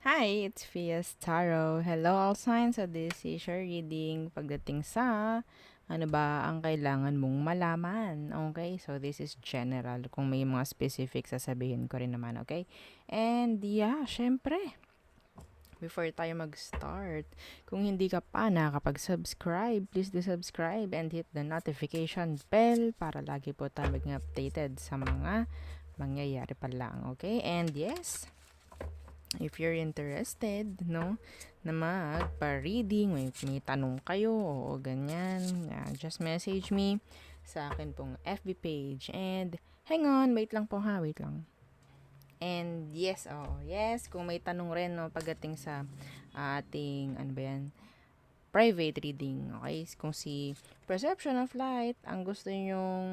Hi, it's Fias Tarot. Hello all signs. So this is your reading pagdating sa ano ba ang kailangan mong malaman. Okay, so this is general. Kung may mga specific sasabihin ko rin naman, okay? And yeah, syempre, before tayo mag-start, kung hindi ka pa nakakapag-subscribe, please do subscribe and hit the notification bell para lagi po tayo maging updated sa mga mangyayari pa lang, okay? And yes, if you're interested, no, na magpa-reading, may tanong kayo o ganyan, just message me sa akin pong FB page. And hang on, wait lang po ha, wait lang. And yes, yes, kung may tanong rin no pagdating sa ating ano ba yan, private reading, okay? Kung si Perception of Light ang gusto nyong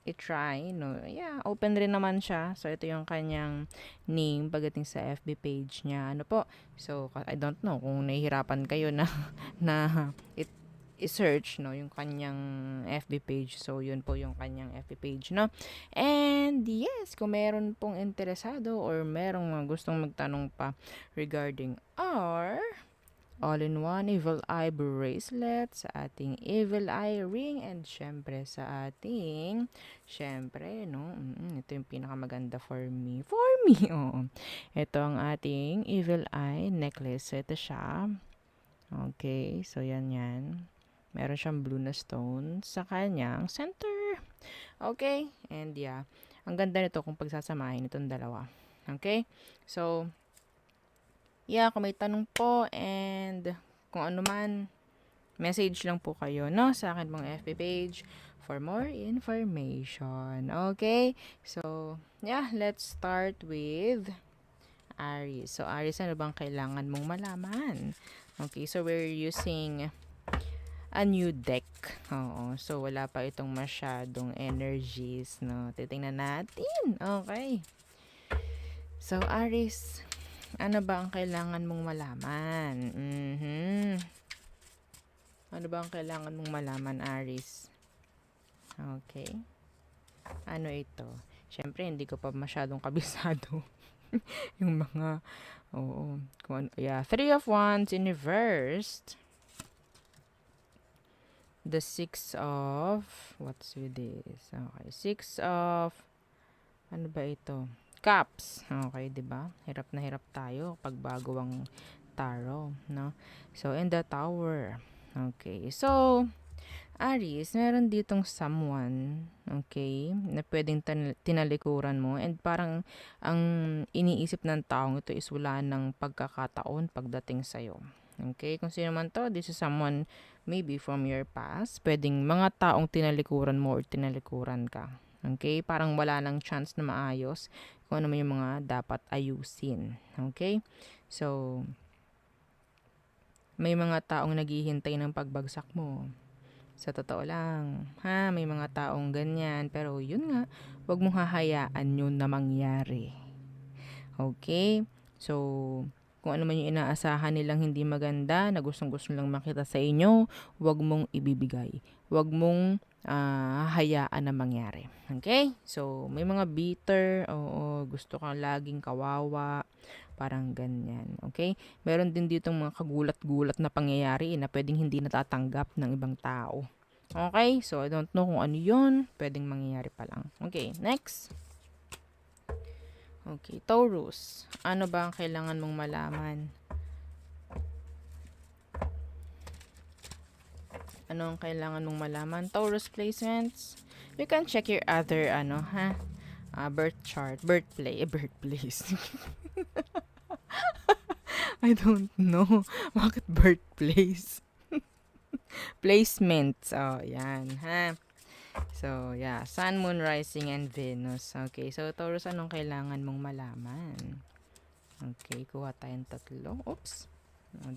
i-try, no? Yeah, open rin naman siya. So, ito yung kanyang name pagdating sa FB page niya. Ano po? So, I don't know kung nahihirapan kayo na na i-search, no, yung kanyang FB page. So, yun po yung kanyang FB page, no? And, yes, kung meron pong interesado or merong gustong magtanong pa regarding our all-in-one Evil Eye bracelet, sa ating Evil Eye ring, and syempre sa ating, syempre, no, ito yung pinakamaganda for me. For me, oo. Ito ang ating Evil Eye necklace. So, ito siya. Okay, so yan. Meron siyang blue na stone sa kanyang center. Okay, and yeah, ang ganda nito kung pagsasamahin itong dalawa. Okay, so, yeah, kung may tanong po and kung ano man, message lang po kayo, no, sa akin pong FB page for more information. Okay? So, yeah, let's start with Aries. So, Aries, ano bang kailangan mong malaman? Okay, so we're using a new deck. Oo, so wala pa itong masyadong energies, no? Titingnan natin. Okay. So, Aries, ano ba ang kailangan mong malaman? Ano ba ang kailangan mong malaman, Aries? Okay. Ano ito? Siyempre, hindi ko pa masyadong kabisado yung mga, oo. Yeah, Three of Wands in reversed. The Six of, what's with this? Okay, Six of, ano ba ito? Cups. Okay, di ba? Hirap na hirap tayo pag bago ang tarot, no? So, in the Tower. Okay, so, Aries, meron ditong someone, okay, na pwedeng tinalikuran mo, and parang ang iniisip ng taong ito is wala ng pagkakataon pagdating sa'yo. Okay, kung sino man to, this is someone maybe from your past. Pwedeng mga taong tinalikuran mo or tinalikuran ka. Okay, parang wala nang chance na maayos kung ano man yung mga dapat ayusin. Okay, so may mga taong naghihintay ng pagbagsak mo. Sa totoo lang, may mga taong ganyan. Pero yun nga, wag mong hahayaan yun na mangyari. Okay? So, kung ano man yung inaasahan nilang hindi maganda, na gustong-gusto lang makita sa inyo, wag mong ibibigay. Wag mong hahayaan na mangyari. Okay? So, may mga bitter, oo, gusto kang laging kawawa, parang ganyan. Okay? Meron din ditong mga kagulat-gulat na pangyayari na pwedeng hindi natatanggap ng ibang tao. Okay? So, I don't know kung ano yun. Pwedeng mangyayari pa lang. Okay, next. Okay, Taurus. Ano ba ang kailangan mong malaman? Ano ang kailangan mong malaman? Taurus placements. You can check your other, birth chart. Birthplace. I don't know. Bakit birthplace? Placements. Oh, yan, ha? So, yeah. Sun, Moon, Rising, and Venus. Okay, so Taurus, anong kailangan mong malaman? Okay, kuha tayong tatlo. Oops.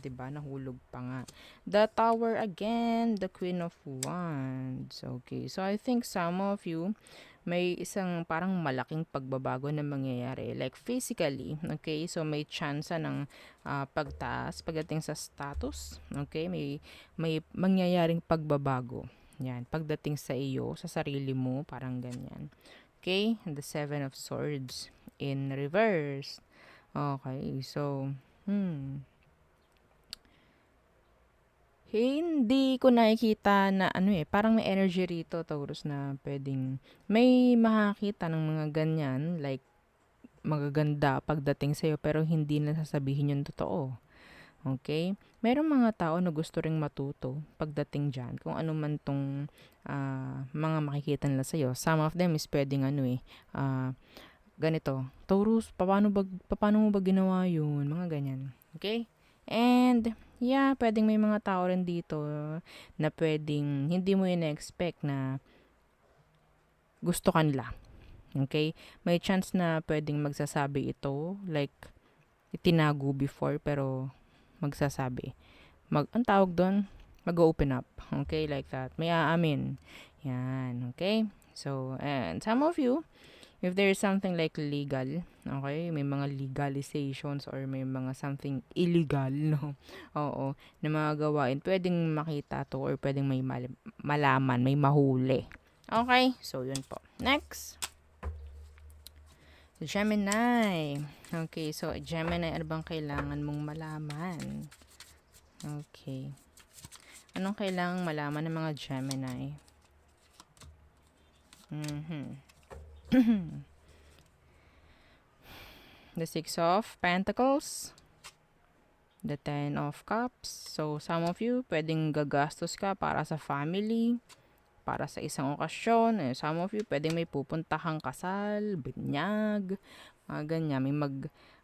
Diba? Nahulog pa nga. The Tower again. The Queen of Wands. Okay, so I think some of you may isang parang malaking pagbabago na mangyayari. Like physically, okay? So may chance ng pagtaas pagdating sa status. Okay? May mangyayaring pagbabago. Yan, pagdating sa iyo, sa sarili mo, parang ganyan. Okay? And the Seven of Swords in reverse. Okay, so, hindi ko nakikita na ano eh, parang may energy rito, Taurus, na pwedeng may makakita ng mga ganyan, like magaganda pagdating sa'yo pero hindi na sasabihin yung totoo. Okay? Merong mga tao na gusto ring matuto pagdating dyan kung ano man tong mga makikita nila sa'yo. Some of them is pwedeng ano eh, ganito, Taurus, paano mo ba ginawa yun? Mga ganyan. Okay? And, yeah, pwedeng may mga tao rin dito na pwedeng hindi mo in-expect na gusto ka nila. Okay? May chance na pwedeng magsasabi ito, like, itinago before, pero magsasabi. Ang tawag doon, mag-open up. Okay? Like that. May aamin. Yan. Okay? So, and some of you, if there is something like legal, okay, may mga legalizations or may mga something illegal, no? Oo, na mga gawain, pwedeng makita to or pwedeng may malaman, may mahuli. Okay, so yun po. Next, Gemini. Okay, so Gemini, ano bang kailangan mong malaman? Okay. Anong kailangang malaman ng mga Gemini? The Six of Pentacles, the Ten of Cups. So, some of you, pwedeng gagastos ka para sa family, para sa isang okasyon. Some of you, pwedeng may pupuntahang kasal, binyag, mga ganyan. May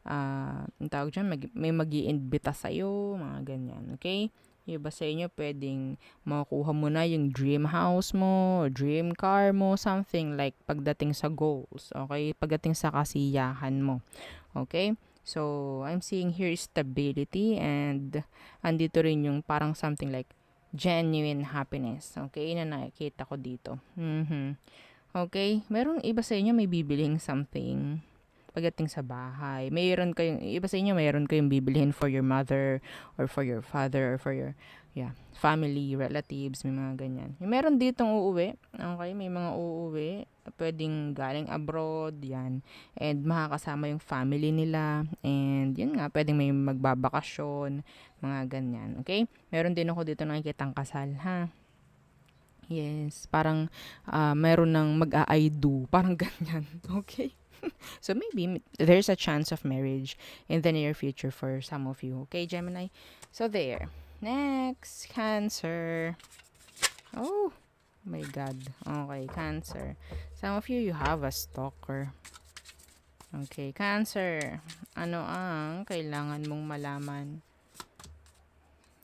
ang tawag dyan, may mag-iimbita sa'yo, mga ganyan. Okay? Yung iba sa inyo, pwedeng makukuha mo na yung dream house mo, dream car mo, something like pagdating sa goals. Okay? Pagdating sa kasiyahan mo. Okay? So, I'm seeing here stability and andito rin yung parang something like genuine happiness. Okay? Na nakikita ko dito. Okay? Merong iba sa inyo may bibiling something pagdating sa bahay. Iba sa inyo, mayroon kayong bibilihin for your mother or for your father or for your family, relatives, may mga ganyan. Meron ditong uuwi. Okay, may mga uuwi. Pwedeng galing abroad, yan. And makakasama yung family nila. And yun nga, pwedeng may magbabakasyon, mga ganyan. Okay? Meron din ako dito nakikitang kasal, ha? Yes, parang meron ng mag-a-I do. Parang ganyan. Okay? So maybe there's a chance of marriage in the near future for some of you. Okay, Gemini? So there. Next, Cancer. Oh my God. Okay, Cancer. Some of you, you have a stalker. Okay, Cancer. Ano ang kailangan mong malaman?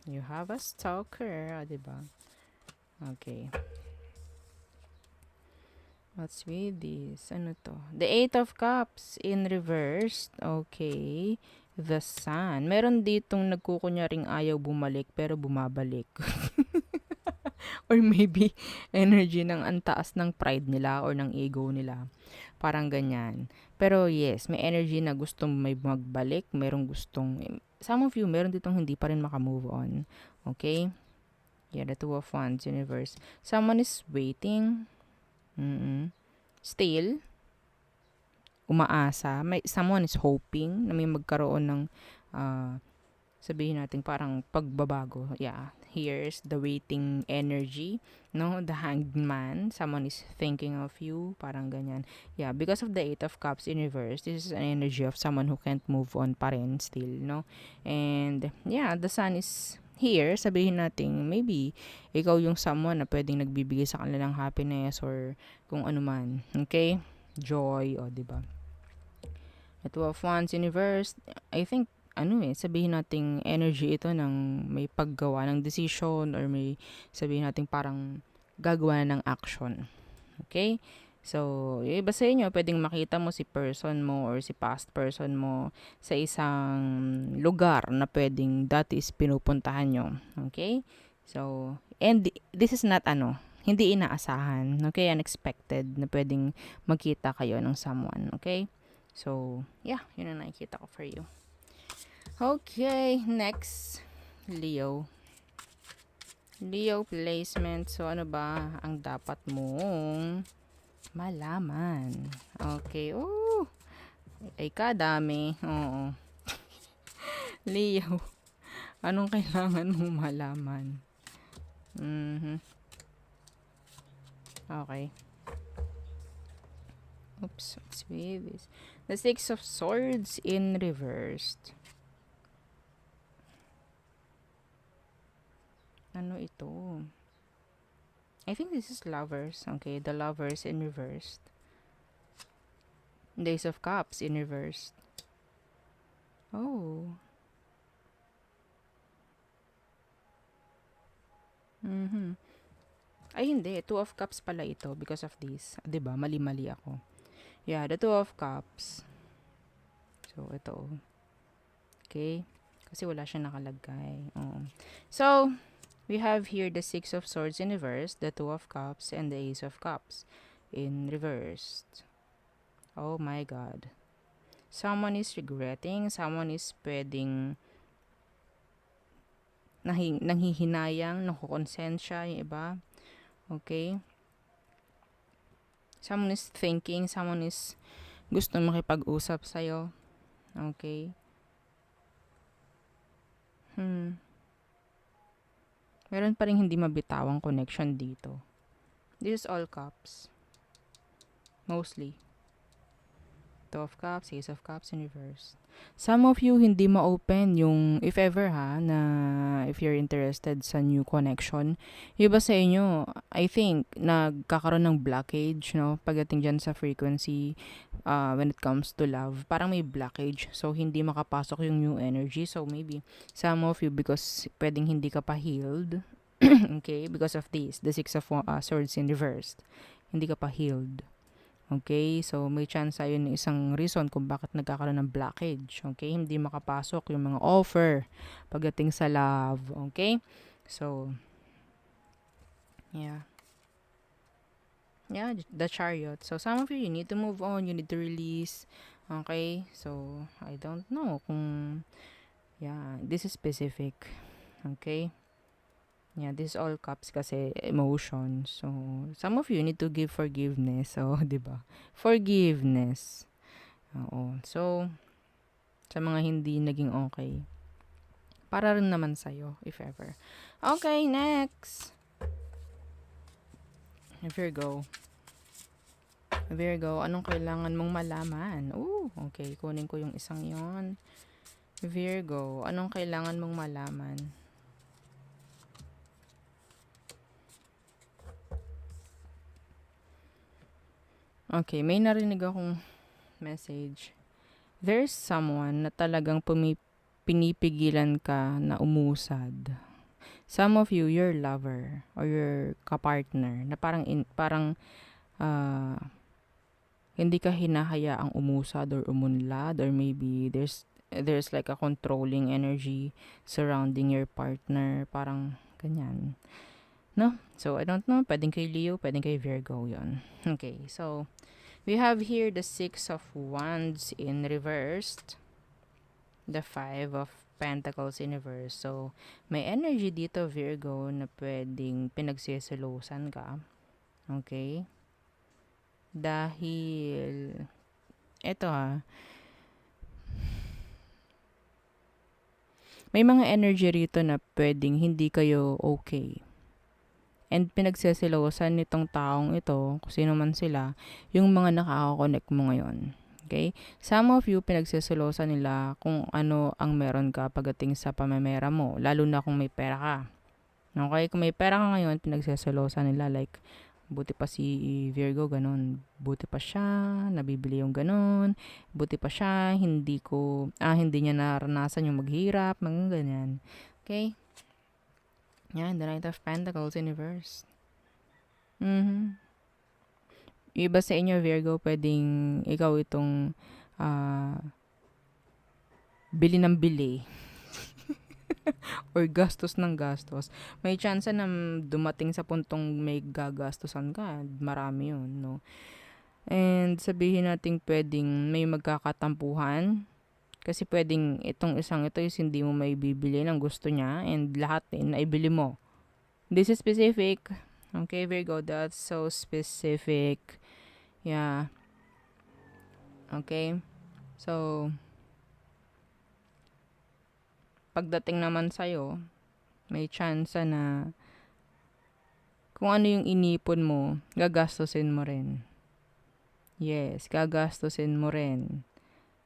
You have a stalker. Diba? Okay. What's with this? Ano to? The Eight of Cups in reversed. Okay. The Sun. Meron ditong nagkukunyaring ayaw bumalik pero bumabalik. Or maybe energy ng antaas ng pride nila or ng ego nila. Parang ganyan. Pero yes, may energy na gustong may magbalik. Merong gustong... Some of you, meron ditong hindi pa rin makamove on. Okay? Yeah, the Two of Wands, universe. Someone is waiting. Still, umaasa. Someone is hoping na may magkaroon ng sabihin natin parang pagbabago. Yeah, here's the waiting energy. No, the Hanged Man. Someone is thinking of you. Parang ganyan. Yeah, because of the Eight of Cups in reverse, this is an energy of someone who can't move on pa rin still, no? And yeah, the Sun is here, sabihin natin, maybe, ikaw yung someone na pwedeng nagbibigay sa kanila ng happiness or kung ano man. Okay? Joy, o, diba? The Two of Wands universe, I think, sabihin nating energy ito ng may paggawa ng decision or may sabihin nating parang gagawa ng action. Okay? So, yung iba sa inyo, pwedeng makita mo si person mo or si past person mo sa isang lugar na pwedeng dati is pinupuntahan nyo. Okay? So, and this is not hindi inaasahan. Okay? Unexpected na pwedeng magkita kayo ng someone. Okay? So, yeah, yun ang nakikita ko for you. Okay, next, Leo. Leo placement. So, ano ba ang dapat mong malaman? Okay. Oh, ay kadami. Oo. Leo, anong kailangan mong malaman? Okay. Oops, what's with this? The Six of Swords in reversed. Ano ito? I think this is lovers. Okay, the lovers in reversed. Days of Cups in reversed. Oh. Ay, hindi. Two of Cups pala ito because of this. 'Di ba? Mali-mali ako. Yeah, the Two of Cups. So, ito. Okay? Kasi wala siyang nakalagay. So, we have here the Six of Swords in reverse, the Two of Cups, and the Ace of Cups in reversed. Oh my God. Someone is regretting. Someone is pwedeng nanghihinayang, nakukonsensya yung iba. Okay? Someone is thinking. Someone is gusto makipag-usap sa'yo. Okay? Meron pa rin hindi mabitawang connection dito. This is all cups. Mostly. Two of Cups, Ace of Cups in reverse. Some of you hindi ma-open yung, if ever na if you're interested sa new connection, yung iba sa inyo, I think, nagkakaroon ng blockage, no? Pagdating dyan sa frequency, when it comes to love, parang may blockage. So, hindi makapasok yung new energy. So, maybe, some of you, because pwedeng hindi ka pa healed, okay, because of this, the Six of Swords in reverse, hindi ka pa healed. Okay, so may chance yun isang reason kung bakit nagkakaroon ng blockage. Okay, hindi makapasok yung mga offer pagdating sa love. Okay, so yeah, the Chariot. So some of you need to move on, you need to release. Okay, so I don't know kung this is specific. Okay. Yeah, this is all cups kasi emotion. So, some of you need to give forgiveness. So, di ba? Forgiveness. Oo. So, sa mga hindi naging okay, para rin naman sa'yo, if ever. Okay, next. Virgo. Virgo, anong kailangan mong malaman? Okay. Kunin ko yung isang yon. Virgo, anong kailangan mong malaman? Okay, may narinig akong message. There's someone na talagang pinipigilan ka na umusad. Some of you, your lover or your kapartner na parang hindi ka hinahayaang umusad or umunlad, or maybe there's like a controlling energy surrounding your partner, parang ganyan. No? So, I don't know. Pwedeng kay Leo, pwedeng kay Virgo yon. Okay, so, we have here the Six of Wands in reversed. The Five of Pentacles in reverse. So, may energy dito, Virgo, na pwedeng pinagsisilosan ka. Okay? Dahil, eto may mga energy rito na pwedeng hindi kayo okay. And pinagsisilosan nitong taong ito, kung sino man sila, yung mga nakaka-connect mo ngayon. Okay? Some of you, pinagsisilosan nila kung ano ang meron ka pagdating sa pamamera mo, lalo na kung may pera ka. Okay? Kung may pera ka ngayon, pinagsisilosan nila like, buti pa si Virgo, ganun. Buti pa siya, nabibili yung ganun. Buti pa siya, hindi niya naranasan yung maghirap, mga ganyan. Okay? Yan, the Knight of Pentacles in reverse. Iba sa inyo, Virgo, pwedeng ikaw itong bili ng bili. Or gastos ng gastos. May chance na dumating sa puntong may gagastosan ka. Marami yun, no? And sabihin natin pwedeng may magkakatampuhan. Kasi pwedeng itong isang ito is hindi mo may bibili ng gusto niya and lahat din naibili mo. This is specific. Okay, Virgo, that's so specific. Yeah. Okay. So, Pagdating naman sa'yo, may chance na kung ano yung inipon mo, gagastusin mo rin. Yes, gagastusin mo rin.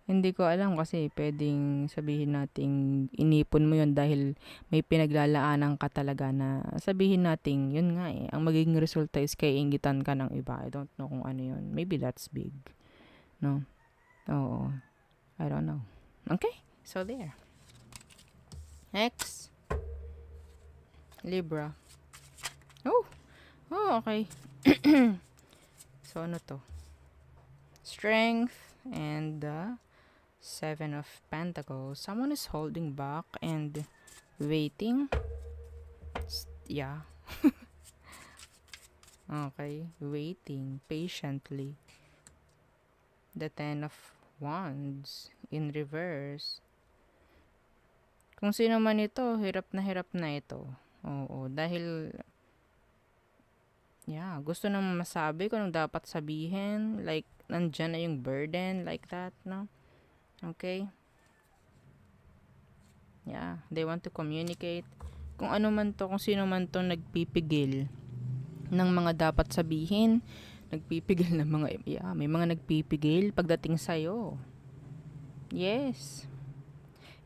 Hindi ko alam kasi pwedeng sabihin nating inipon mo yun dahil may pinaglalaanan ka talaga na sabihin nating yun nga eh. Ang magiging resulta is kaiingitan ka ng iba. I don't know kung ano yun. Maybe that's big. No? Oo. I don't know. Okay? So there. Next. Libra. Oh! Oh, okay. So ano to? Strength and the Seven of Pentacles. Someone is holding back and waiting. Yeah. Okay. Waiting patiently. The Ten of Wands in reverse. Kung sino man ito, hirap na ito. Oo. Dahil, yeah, gusto nang masabi kung anong dapat sabihin. Like, nandyan na yung burden. Like that, no? Okay? Yeah, they want to communicate. Kung ano man to, kung sino man to nagpipigil ng mga dapat sabihin, nagpipigil ng mga, yeah, may mga nagpipigil pagdating sa'yo. Yes.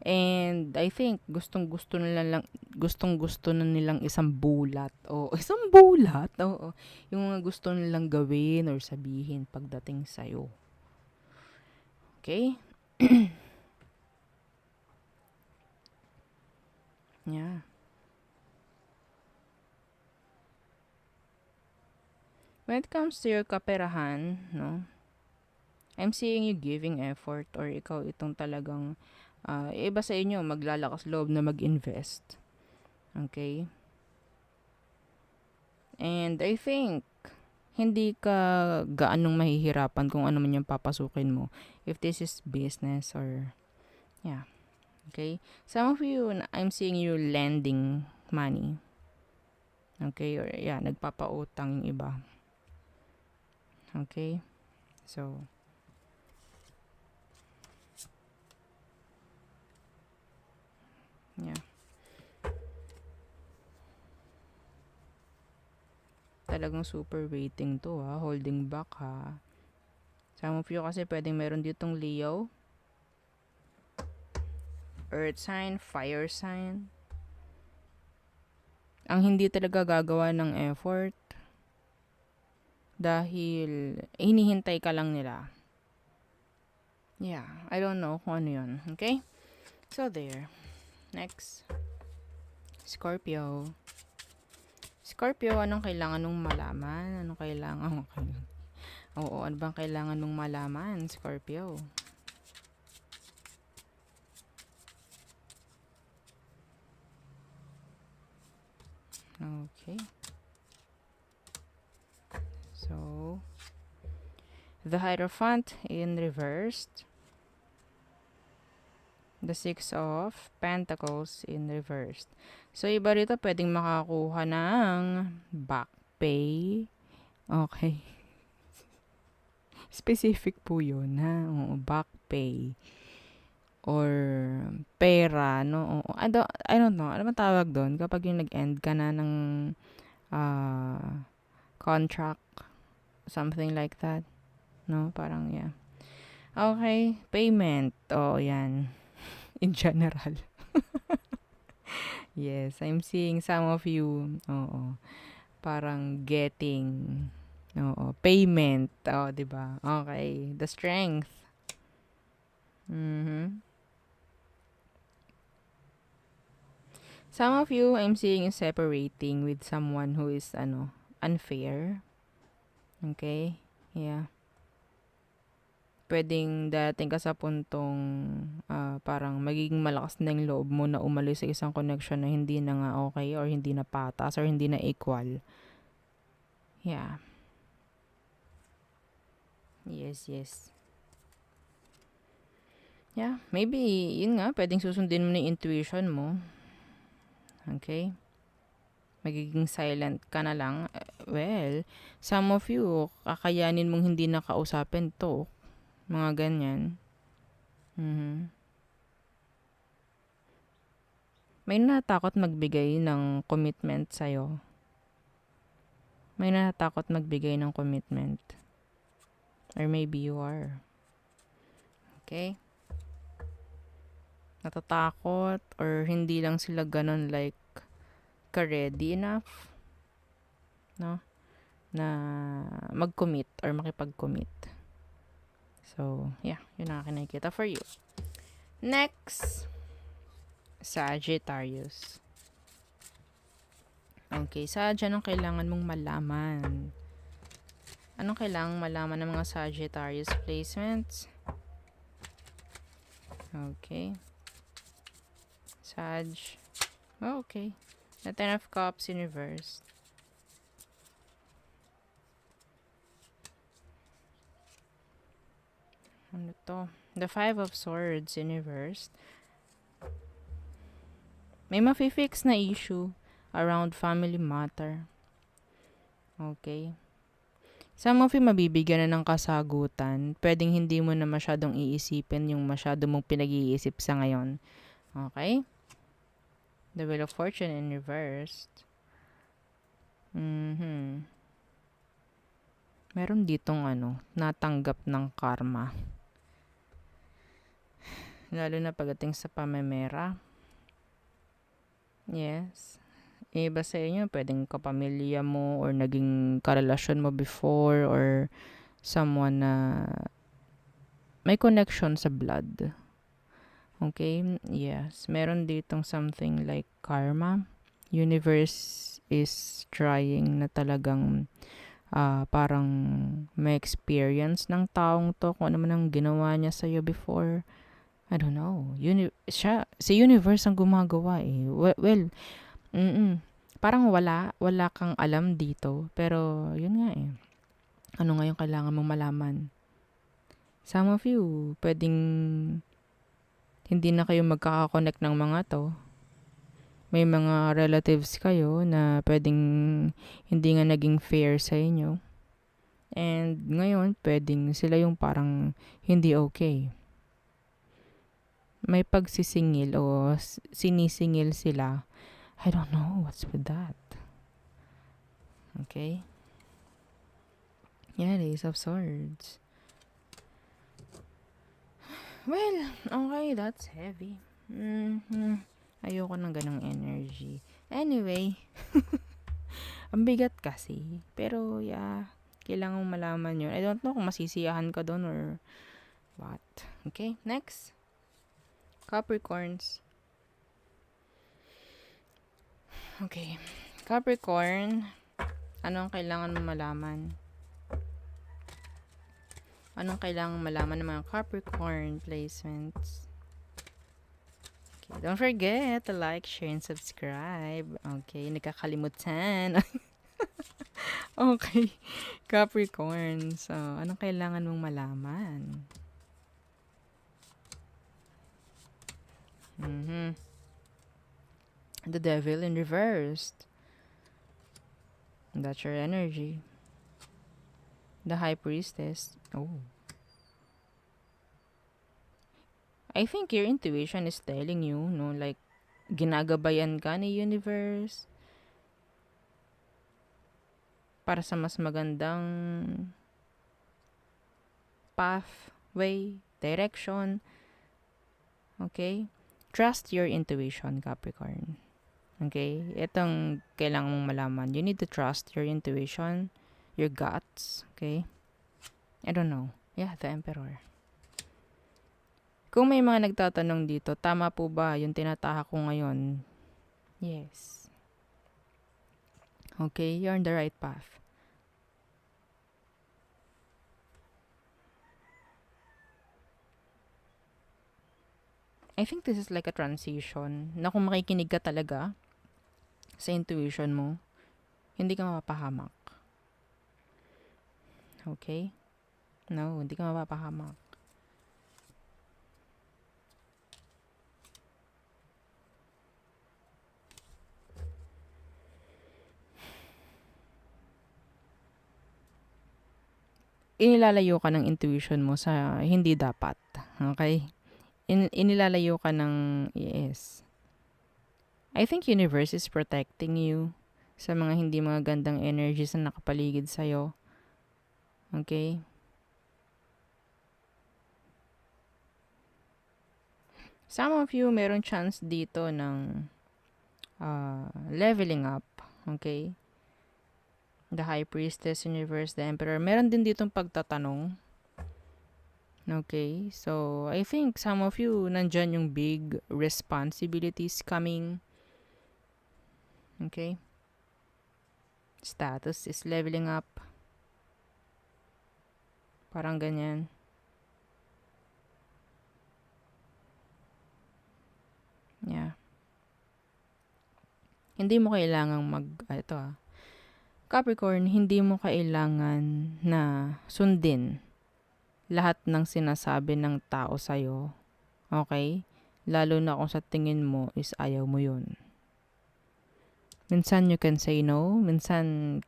And I think gustong-gusto na nilang isang bulat. O, isang bulat. Oo. Yung mga gusto nilang gawin or sabihin pagdating sa'yo. Okay? Yeah. When it comes to your kaperahan, no? I'm seeing you giving effort or ikaw itong talagang iba sa inyo maglalakas loob na mag-invest. Okay? And I think hindi ka gaanong mahihirapan kung ano man yung papasukin mo. If this is business or yeah. Okay? Some of you, I'm seeing you lending money. Okay? Or yeah, nagpapautang yung iba. Okay? So, yeah. Talagang super waiting to ha. Holding back ha. Some of you kasi pwedeng meron ditong Leo, Earth sign, Fire sign. Ang hindi talaga gagawa ng effort dahil hinihintay ka lang nila. Yeah, I don't know kung ano yun. Okay? So there. Next. Scorpio. Scorpio, anong kailangan mong malaman? Anong kailangan? Okay. Oo, ano bang kailangan mong malaman, Scorpio? Okay. So, the Hierophant in reversed. The Six of Pentacles in reversed. So, iba rito pwedeng makakuha ng back pay. Okay. Specific po yun, ha? Oo, back pay. Or pera, no? Oo. I don't know. Ano man tawag doon? Kapag yung nag-end ka na ng contract, something like that. No? Parang, yeah. Okay. Payment. Oh, yan. In general. Yes, I'm seeing some of you, oo, parang getting, oo, payment, oh, 'di ba? Okay, the strength. Mhm. Some of you, I'm seeing you separating with someone who is unfair. Okay? Yeah. Pwedeng dating ka sa puntong parang magiging malakas na yung loob mo na umalis sa isang connection na hindi na nga okay or hindi na patas or hindi na equal. Yeah. Yes, yes. Yeah, maybe, yun nga, pwedeng susundin mo na yung intuition mo. Okay? Magiging silent ka na lang. Well, some of you, kakayanin mong hindi nakausapin to. Mga ganyan. Mhm. May natatakot magbigay ng commitment sa'yo. May natatakot magbigay ng commitment. Or maybe you are. Okay? Natatakot or hindi lang sila ganun like ka-ready enough, no? Na mag-commit or makipag-commit. So, yeah, yun ang nakikita for you. Next, Sagittarius. Okay, Sag, anong kailangan mong malaman? Anong kailangan malaman ng mga Sagittarius placements? Okay. Sag. Oh, okay. The Ten of Cups in reverse. Ano to? The Five of Swords in reverse. May mafi-fix na issue around family matter. Okay. Some of you mabibigyan na ng kasagutan. Pwedeng hindi mo na masyadong iisipin yung masyado mong pinag-iisip sa ngayon. Okay? The Wheel of Fortune in reverse. Meron ditong natanggap ng karma. Lalo na pagdating sa pamemera. Yes. Iba sa inyo, pwedeng kapamilya mo or naging karelasyon mo before or someone na may connection sa blood. Okay? Yes. Meron ditong something like karma. Universe is trying na talagang parang may experience ng taong to kung ano man ang ginawa niya sa'yo before. I don't know. Si universe ang gumagawa eh. Well, parang wala kang alam dito. Pero, yun nga eh. Ano nga yung kailangan mong malaman? Some of you, pwedeng hindi na kayo magkakakonect ng mga to. May mga relatives kayo na pwedeng hindi nga naging fair sa inyo. And ngayon, pwedeng sila yung parang hindi okay. May pagsisingil o sinisingil sila. I don't know what's with that. Okay? Yeah, Ace of Swords. Well, okay, that's heavy. Ayoko ng ganong energy. Anyway, ang bigat kasi. Pero, yeah, kailangan malaman yun. I don't know kung masisiyahan ka doon or what. Okay, next. Capricorns. Okay. Capricorn, anong kailangan mo malaman? Anong kailangan malaman ng mga Capricorn placements? Okay, don't forget to like, share, and subscribe. Okay, nakakalimutan. Okay, Capricorn. So, anong kailangan mong malaman? The Devil in reversed. That's your energy. The High Priestess. Oh. I think your intuition is telling you, no, like, ginagabayan ka ni universe para sa mas magandang pathway, direction. Okay? Trust your intuition, Capricorn. Okay? Itong kailangan mong malaman. You need to trust your intuition, your guts. Okay? I don't know. Yeah, the Emperor. Kung may mga nagtatanong dito, tama po ba yung tinatahak ko ngayon? Yes. Okay, you're on the right path. I think this is like a transition na kung makikinig ka talaga sa intuition mo, hindi ka mapapahamak. Okay? No, hindi ka mapapahamak. Inilalayo ka ng intuition mo sa hindi dapat. Okay? Inilalayo ka ng, yes. I think universe is protecting you sa mga hindi mga gandang energies na nakapaligid sa'yo. Okay? Some of you, meron chance dito ng leveling up. Okay? The High Priestess, Universe, the Emperor. Meron din ditong pagtatanong. Okay? So, I think some of you, nandyan yung big responsibilities coming. Okay? Status is leveling up. Parang ganyan. Yeah. Hindi mo kailangang Capricorn, hindi mo kailangan na sundin lahat ng sinasabi ng tao sa'yo. Okay? Lalo na kung sa tingin mo is ayaw mo yun. Minsan you can say no. Minsan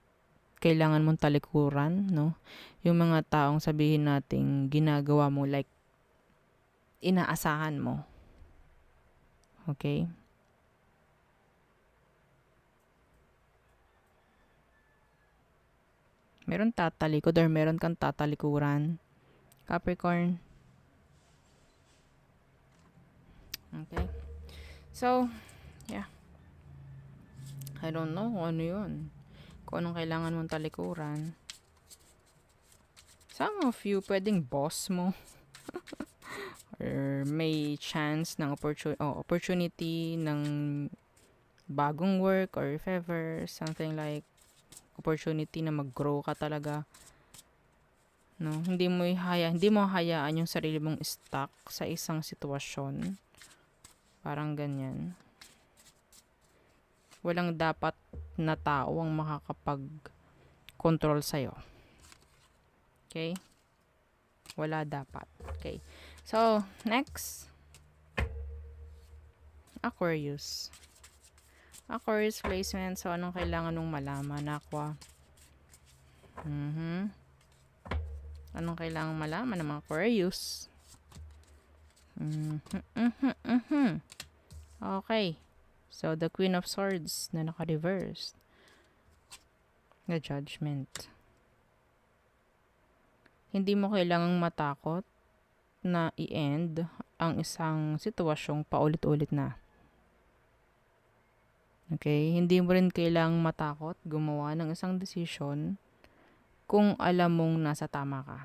kailangan mong talikuran, no? Yung mga taong sabihin nating ginagawa mo like inaasahan mo. Okay? Meron tatalikod or meron kang tatalikuran. Capricorn. Okay? So, yeah. I don't know kung ano yun. Kung anong kailangan mong talikuran. Some of you, pwedeng boss mo. Or may chance ng opportunity ng bagong work or if ever, something like opportunity na mag-grow ka talaga. No, hindi mo hayaan yung sarili mong stuck sa isang sitwasyon. Parang ganyan. Walang dapat na tao ang makakapag-control sa'yo. Okay? Wala dapat. Okay. So, next. Aquarius. Aquarius placement. So, anong kailangan mong malaman, Aqua? Anong kailangan malaman ng mga Aquarius? Okay. So, the Queen of Swords na naka-reverse. The Judgment. Hindi mo kailangang matakot na i-end ang isang sitwasyong paulit-ulit na. Okay? Hindi mo rin kailangang matakot gumawa ng isang decision kung alam mong nasa tama ka.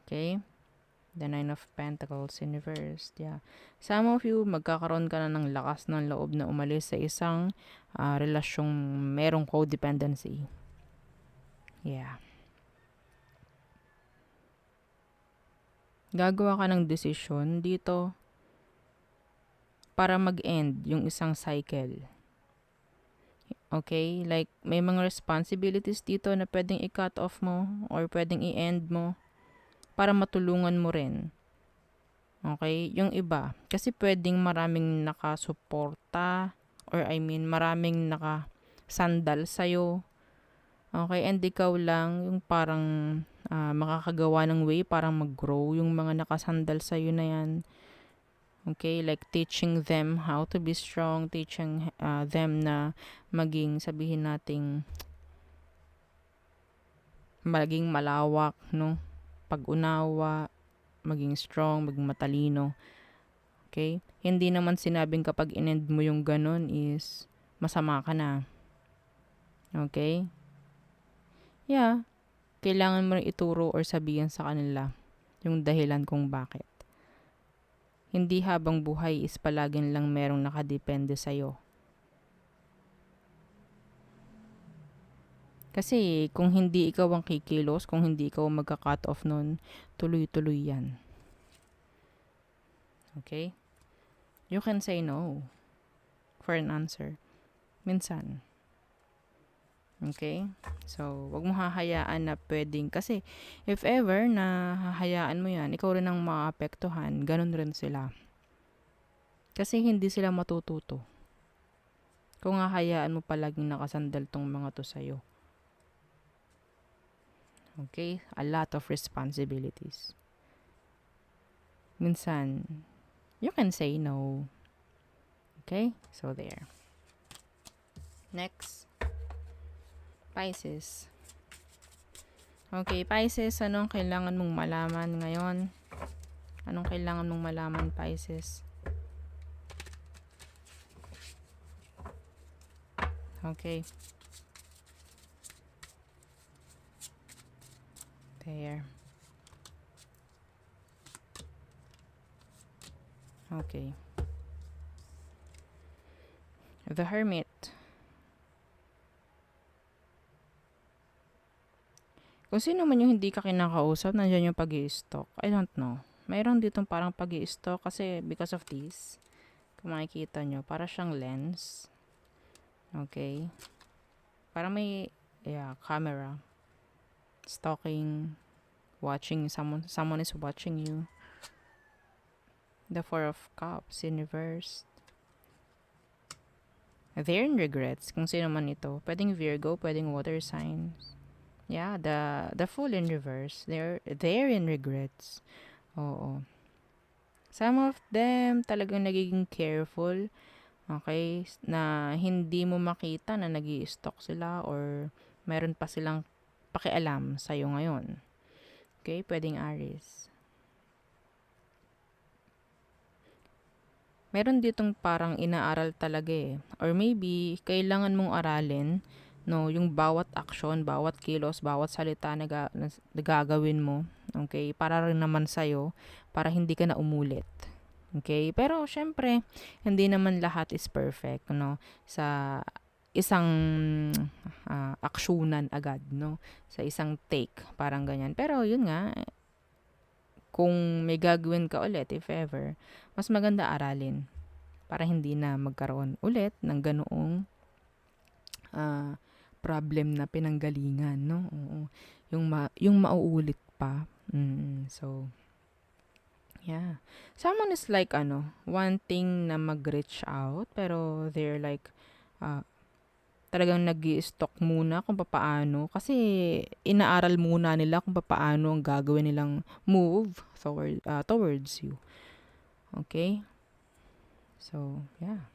Okay? The Nine of Pentacles in reverse. Yeah. Some of you, magkakaroon ka na ng lakas ng loob na umalis sa isang relasyong merong codependency. Yeah. Gagawa ka ng desisyon dito para mag-end yung isang cycle. Okay? Like, may mga responsibilities dito na pwedeng i-cut off mo or pwedeng i-end mo para matulungan mo rin. Okay? Yung iba, kasi pwedeng maraming nakasuporta or maraming nakasandal sa'yo. Okay? And ikaw lang yung parang makakagawa ng way para mag-grow yung mga nakasandal sa'yo na yan. Okay? Like teaching them how to be strong, teaching them na maging, sabihin nating, maging malawak, no? Pag-unawa, maging strong, maging matalino. Okay? Hindi naman sinabing kapag in-end mo yung ganun is masama ka na. Okay? Yeah. Kailangan mo rin ituro or sabihin sa kanila yung dahilan kung bakit. Hindi habang buhay is palaging lang merong nakadepende sa'yo. Kasi kung hindi ikaw ang kikilos, kung hindi ikaw ang magka-cut off nun, tuloy-tuloy yan. Okay? You can say no for an answer. Minsan. Okay? So, wag mo hahayaan na pwedeng, kasi if ever na hahayaan mo yan, ikaw rin ang maapektuhan, ganun rin sila. Kasi hindi sila matututo. Kung hahayaan mo palaging nakasandal tong mga to sa'yo. Okay? A lot of Okay? So, there. Next. Pisces. Okay, Pisces, anong kailangan mong malaman ngayon? Anong kailangan mong malaman, Pisces? Okay. There. Okay. The Hermit. Kung sino man yung hindi ka kinakausap, nandiyan yung pag-i-stalk. I don't know. Mayroon ditong parang pag-i-stalk kasi because of this. Kung makikita nyo, para siyang lens. Okay. Parang may, camera. Stalking. Watching someone. Someone is watching you. The Four of Cups in reverse. They're in regrets. Kung sino man ito. Pwedeng Virgo, pwedeng water signs. Yeah, the Fool in reverse. They're in regrets. Oo. Some of them talagang nagiging careful. Okay? Na hindi mo makita na nag-i-stalk sila or meron pa silang pakialam sa'yo ngayon. Okay? Pwedeng Aries. Meron ditong parang inaaral talaga eh. Or maybe, kailangan mong aralin no, yung bawat aksyon, bawat kilos, bawat salita na gagawin mo. Okay? Para rin naman sa'yo, para hindi ka na umulit. Okay? Pero, syempre, hindi naman lahat is perfect, no? Sa isang aksyonan agad, no? Sa isang take, parang ganyan. Pero, yun nga, kung may gagawin ka ulit, if ever, mas maganda aralin para hindi na magkaroon ulit ng ganoong problem na pinanggalingan, no? Oo. Yung mauulit pa. So, yeah. Someone is like, wanting na mag-reach out, pero they're like, talagang nag-i-stalk muna kung papaano. Kasi, inaaral muna nila kung papaano ang gagawin nilang move towards you. Okay? So, yeah.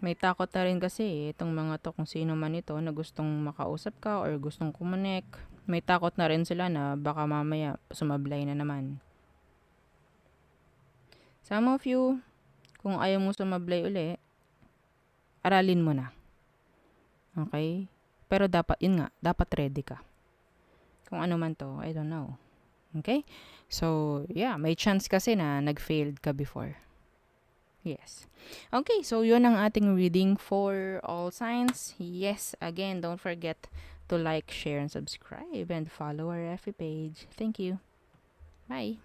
May takot na rin kasi itong mga to kung sino man ito na gustong makausap ka or gustong kumonek. May takot na rin sila na baka mamaya sumablay na naman. Some of you, kung ayaw mo sumablay uli, aralin mo na. Okay? Pero dapat, yun nga, dapat ready ka. Kung ano man to, I don't know. Okay? So, yeah, may chance kasi na nag-failed ka before. Yes. Okay, so yun ang ating reading for all signs. Yes, again, don't forget to like, share, and subscribe and follow our FB page. Thank you. Bye.